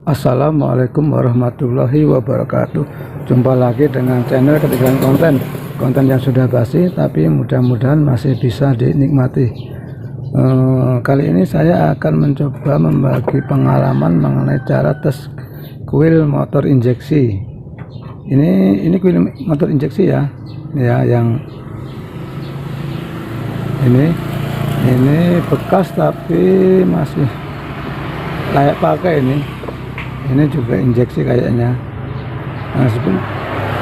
Assalamualaikum warahmatullahi wabarakatuh. Jumpa lagi dengan channel Ketinggalan konten yang sudah basi tapi mudah-mudahan masih bisa dinikmati. Kali ini saya akan mencoba membagi pengalaman mengenai cara tes kuil motor injeksi. Ini kuil motor injeksi ya yang ini bekas tapi masih layak pakai. Ini juga injeksi kayaknya. Nah,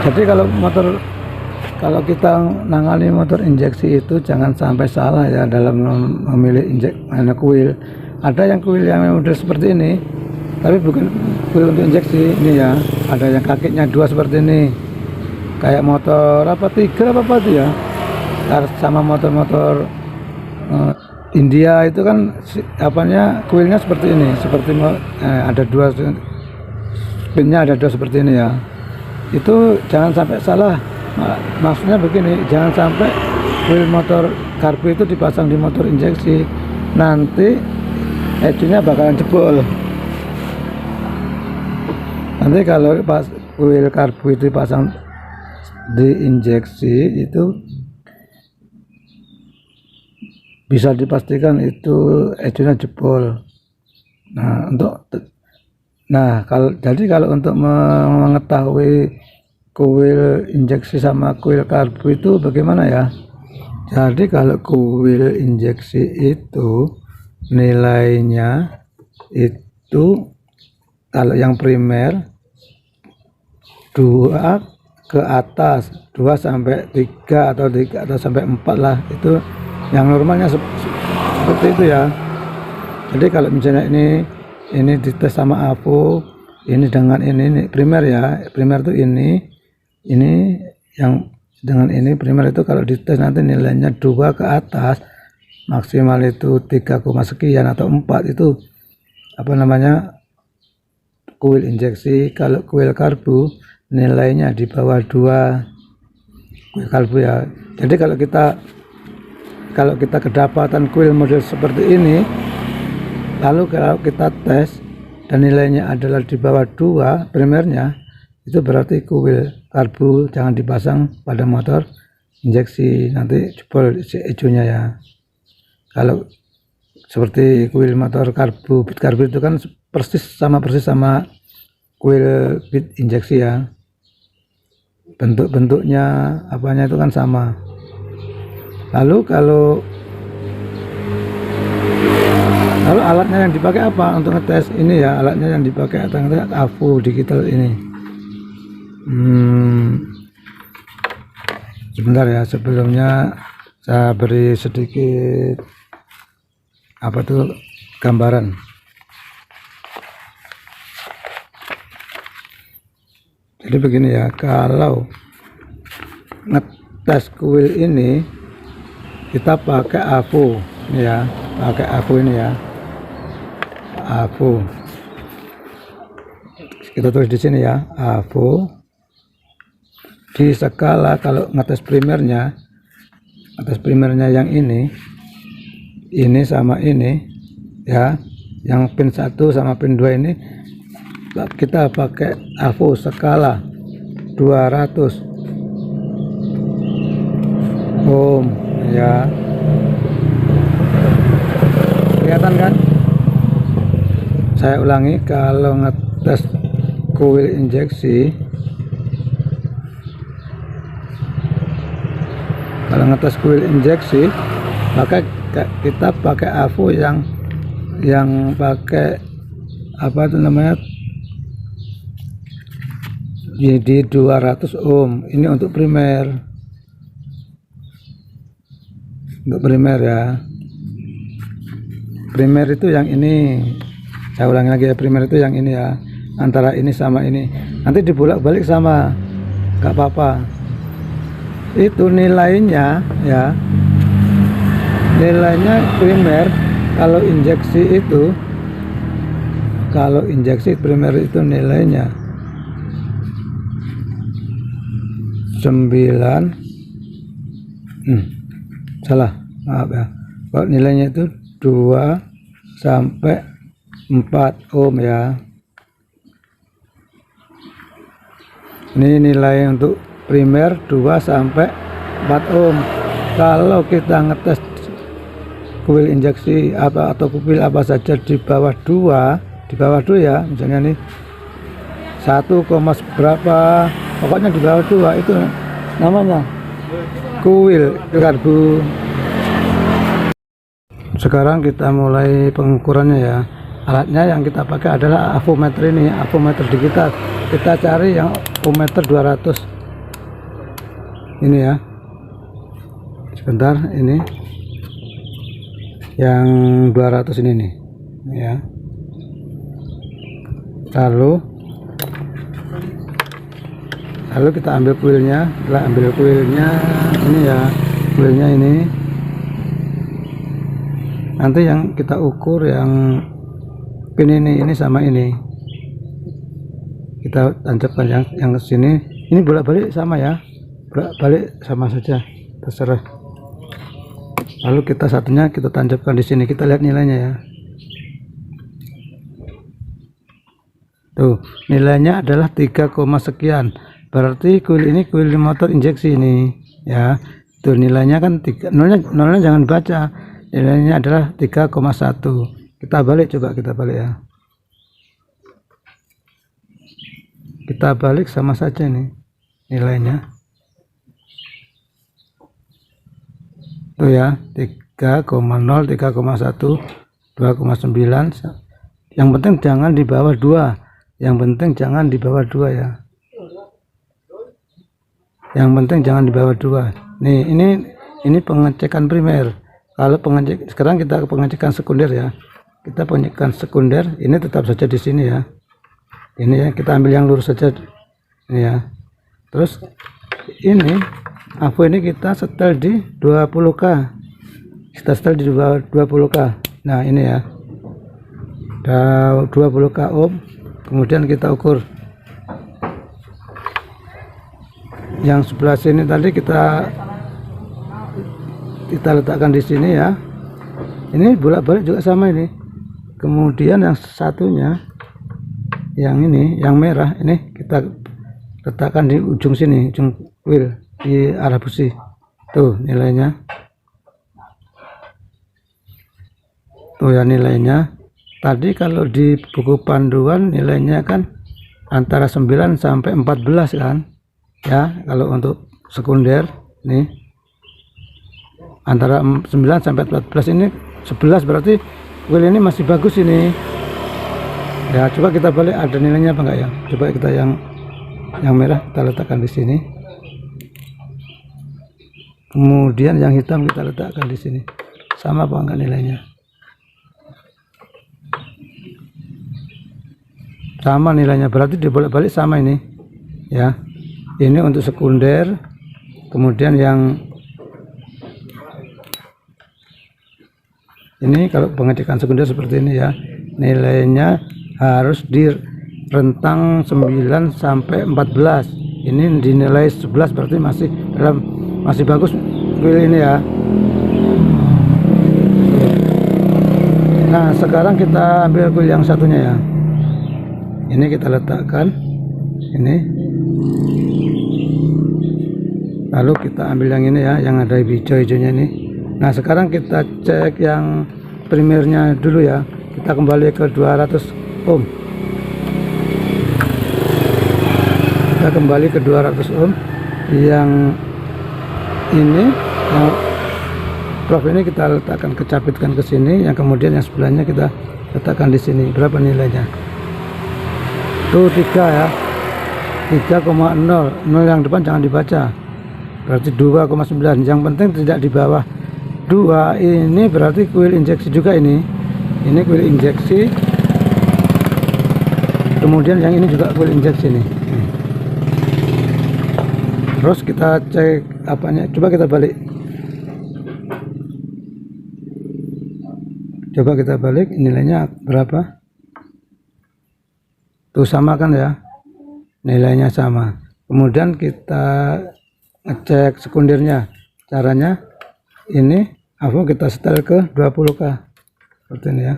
jadi kalau kita nangani motor injeksi itu jangan sampai salah ya dalam memilih kuil. Ada yang kuil yang model seperti ini, tapi bukan kuil untuk injeksi ini ya. Ada yang kakinya dua seperti ini, kayak motor Tiger apa itu ya. Sama motor-motor India itu kan kuilnya seperti ini, ada dua pinnya, ada dua seperti ini ya. Itu jangan sampai salah. Maksudnya begini, jangan sampai kuil motor karbu itu dipasang di motor injeksi, nanti ecunya bakalan jebol. Nanti kalau pas kuil karbu itu dipasang di injeksi itu bisa dipastikan itu ecunya jebol. Kalau untuk mengetahui kuil injeksi sama kuil karbu itu bagaimana ya? Jadi kalau kuil injeksi itu nilainya itu kalau yang primer 2 ke atas, 2 sampai 3 atau sampai 4 lah, itu yang normalnya seperti itu ya. Jadi kalau misalnya ini dites sama AVO, ini dengan ini primer ya. Primer itu ini yang dengan ini primer itu kalau dites nanti nilainya 2 ke atas, maksimal itu 3, sekian atau 4 itu kuil injeksi. Kalau kuil karbu nilainya di bawah 2 kuil karbu ya. Jadi kalau kita kedapatan kuil model seperti ini, lalu kalau kita tes dan nilainya adalah di bawah 2 primernya, itu berarti kuil karbu jangan dipasang pada motor injeksi, nanti jebol ecunya ya. Kalau seperti kuil motor karbu, bit karbu itu kan persis sama kuil bit injeksi ya. Bentuknya itu kan sama. Lalu alatnya yang dipakai apa untuk ngetes ini ya? Alatnya yang dipakai adalah AVO digital ini. Sebentar ya, sebelumnya saya beri sedikit gambaran. Jadi begini ya, kalau ngetes kuil ini kita pakai AVO ini ya, ini ya. AVO kita tulis di sini ya, AVO di skala. Kalau ngetes primernya yang ini sama ini ya, yang pin 1 sama pin 2 ini kita pakai AVO skala 200 ohm ya. Kelihatan kan? Saya ulangi, kalau ngetes kuil injeksi, maka kita pakai AVO yang pakai di 200 ohm. Ini untuk primer ya. Primer itu yang ini. Saya ulangi lagi ya, primer itu yang ini ya, antara ini sama ini. Nanti dibolak-balik sama, nggak apa-apa. Itu nilainya ya, nilainya primer kalau injeksi primer itu nilainya 9, salah, maaf ya. Kalau nilainya itu 2 sampai 4 ohm ya. Ini nilai untuk primer 2 sampai 4 ohm. Kalau kita ngetes kuil injeksi apa atau kupil apa saja di bawah 2 ya, misalnya nih 1, berapa, pokoknya di bawah 2 itu namanya kuil karbu. Sekarang kita mulai pengukurannya ya. Alatnya yang kita pakai adalah avometer ini, avometer digital. Kita cari yang avometer 200 ini ya. Sebentar, ini yang 200 ini nih ya. Lalu kita ambil kuilnya. Setelah ambil kuilnya ini ya, kuilnya ini nanti yang kita ukur yang pin ini sama ini kita tancapkan yang ke sini. Ini bolak-balik sama ya, bolak-balik sama saja, terserah. Lalu kita satunya kita tancapkan di sini. Kita lihat nilainya ya. Tuh, nilainya adalah 3, sekian. Berarti kuil ini kuil motor injeksi ini ya. Tuh nilainya kan 3, nolnya jangan baca. Nilainya adalah 3,1. Kita balik, coba kita balik ya. Kita balik sama saja nih nilainya. Tuh ya, 3,0, 3,1, 2,9. Yang penting jangan di bawah 2. Yang penting jangan di bawah 2 ya. Yang penting jangan di bawah 2. Nih, ini pengecekan primer. Kalau sekarang kita pengecekan sekunder ya. Kita pengecekan sekunder, ini tetap saja di sini ya. Ini ya, kita ambil yang lurus saja. Ini ya. Terus ini avo ini kita setel di 20K. Kita setel di 20K. Nah, ini ya. Ada 20K ohm. Kemudian kita ukur. Yang sebelah sini tadi kita letakkan di sini ya. Ini bolak-balik juga sama ini. Kemudian yang satunya, yang ini, yang merah ini kita letakkan di ujung sini, ujung wheel di arah busi. Tuh nilainya. Tuh ya nilainya. Tadi kalau di buku panduan nilainya kan antara 9 sampai 14 kan. Ya, kalau untuk sekunder nih antara 9 sampai 14, ini 11 berarti wheel ini masih bagus ini. Ya, coba kita balik ada nilainya apa enggak ya. Coba kita yang merah kita letakkan di sini. Kemudian yang hitam kita letakkan di sini. Sama apa enggak nilainya? Sama nilainya, berarti dibolak-balik sama ini. Ya. Ini untuk sekunder. Kemudian yang ini kalau pengecekan sekunder seperti ini ya. Nilainya harus di rentang 9 sampai 14. Ini dinilai 11 berarti masih bagus wheel ini ya. Nah, sekarang kita ambil wheel yang satunya ya. Ini kita letakkan ini. Lalu kita ambil yang ini ya, yang ada hijau-hijaunya ini. Nah, sekarang kita cek yang primernya dulu ya. Kita kembali ke 200 ohm. Kita kembali ke 200 ohm. Yang ini, yang prof ini kita letakkan, kecapitkan ke sini. Yang kemudian yang sebelahnya kita letakkan di sini. Berapa nilainya? Tuh 3 ya. 3,0. 0 yang depan jangan dibaca. Berarti 2,9. Yang penting tidak di bawah 2. Ini berarti kuil injeksi juga ini. Ini kuil injeksi. Kemudian yang ini juga kuil injeksi nih. Terus kita cek apanya. Coba kita balik. Coba kita balik, nilainya berapa? Tuh sama kan ya. Nilainya sama. Kemudian kita ngecek sekundernya. Caranya ini avo kita setel ke 20K seperti ini ya.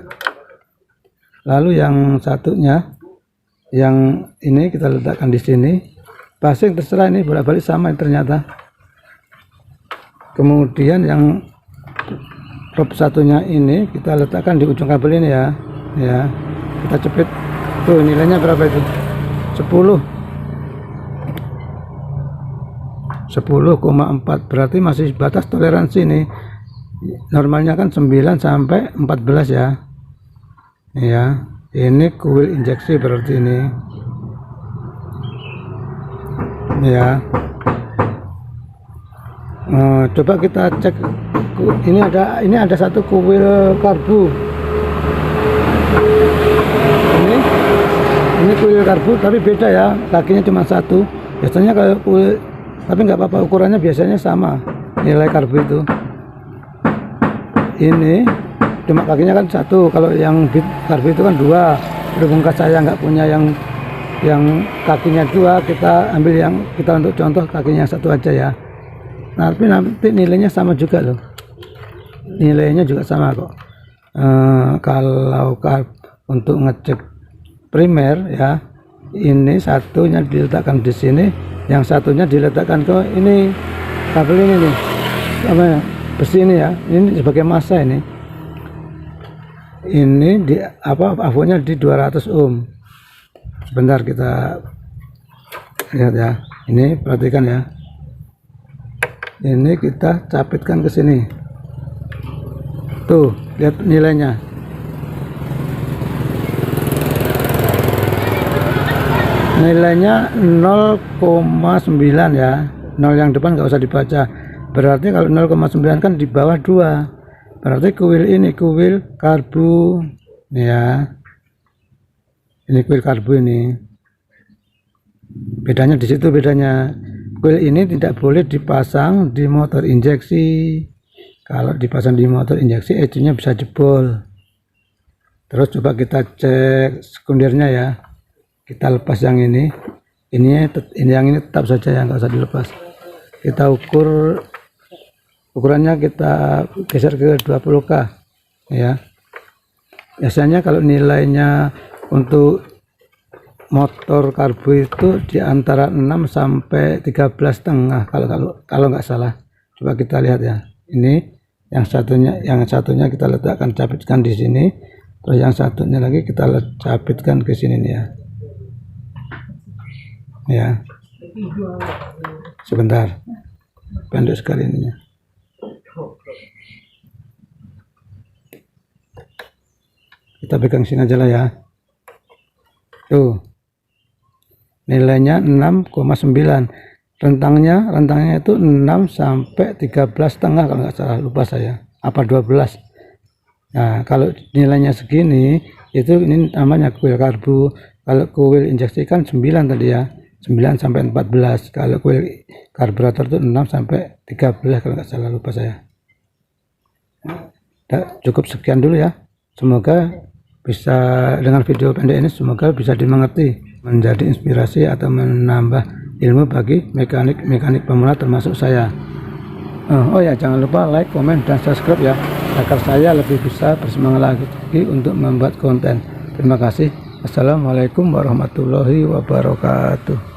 Lalu yang satunya, yang ini kita letakkan di sini. basing terserah, ini bolak-balik sama ternyata. Kemudian yang prop satunya ini kita letakkan di ujung kabel ini ya, kita cepit. Tuh nilainya berapa itu? 10,4, berarti masih batas toleransi nih. Normalnya kan 9 sampai 14 ya. Ini kuil injeksi berarti ini. Coba kita cek. Ini ada satu kuil karbu. Ini kuil karbu tapi beda ya, kakinya cuma satu. Biasanya kalau kuil, tapi nggak apa-apa, ukurannya biasanya sama nilai karbu itu. Ini cuma kakinya kan satu, kalau yang bit karbu itu kan dua. Berhubung saya nggak punya yang kakinya dua, kita ambil yang kita untuk contoh kakinya satu aja ya. Tapi nanti nilainya sama juga loh, nilainya juga sama kok. Kalau untuk ngecek primer ya, ini satunya diletakkan di sini, yang satunya diletakkan ke ini kabel ini nih, apa ya, besi ini ya, ini sebagai massa ini di avonya di 200 ohm. Sebentar kita lihat ya, ini perhatikan ya, ini kita capitkan ke sini, tuh lihat nilainya. Nilainya 0,9 ya, 0 yang depan nggak usah dibaca. Berarti kalau 0,9 kan di bawah 2, berarti kuil ini kuil karbu ya. Ini kuil karbu ini. Bedanya di situ bedanya. Kuil ini tidak boleh dipasang di motor injeksi. Kalau dipasang di motor injeksi, ECU-nya bisa jebol. Terus coba kita cek sekundernya ya. Kita lepas yang ini yang ini tetap saja ya, nggak usah dilepas. Kita ukurannya kita geser ke 20K ya. Biasanya kalau nilainya untuk motor karbu itu di antara 6 sampai 13,5 kalau nggak salah. Coba kita lihat ya. Ini yang satunya kita letakkan, capitkan di sini. Terus yang satunya lagi kita capitkan ke sini nih ya. Sebentar, pendek sekali ininya. Kita pegang sini aja lah ya. Tuh nilainya 6,9, rentangnya itu 6 sampai 13,5 kalau nggak salah, lupa saya, apa 12. Nah kalau nilainya segini, itu ini namanya kuil karbu. Kalau kuil injeksi kan 9 tadi ya, 9 sampai 14. Kalau kuil karburator itu 6 sampai 13 kalau nggak salah, lupa saya. Cukup sekian dulu ya. Semoga bisa, dengan video pendek ini semoga bisa dimengerti, menjadi inspirasi atau menambah ilmu bagi mekanik pemula termasuk saya. Oh ya, jangan lupa like, komen, dan subscribe ya, agar saya lebih bisa bersemangat lagi untuk membuat konten. Terima kasih. Assalamualaikum warahmatullahi wabarakatuh.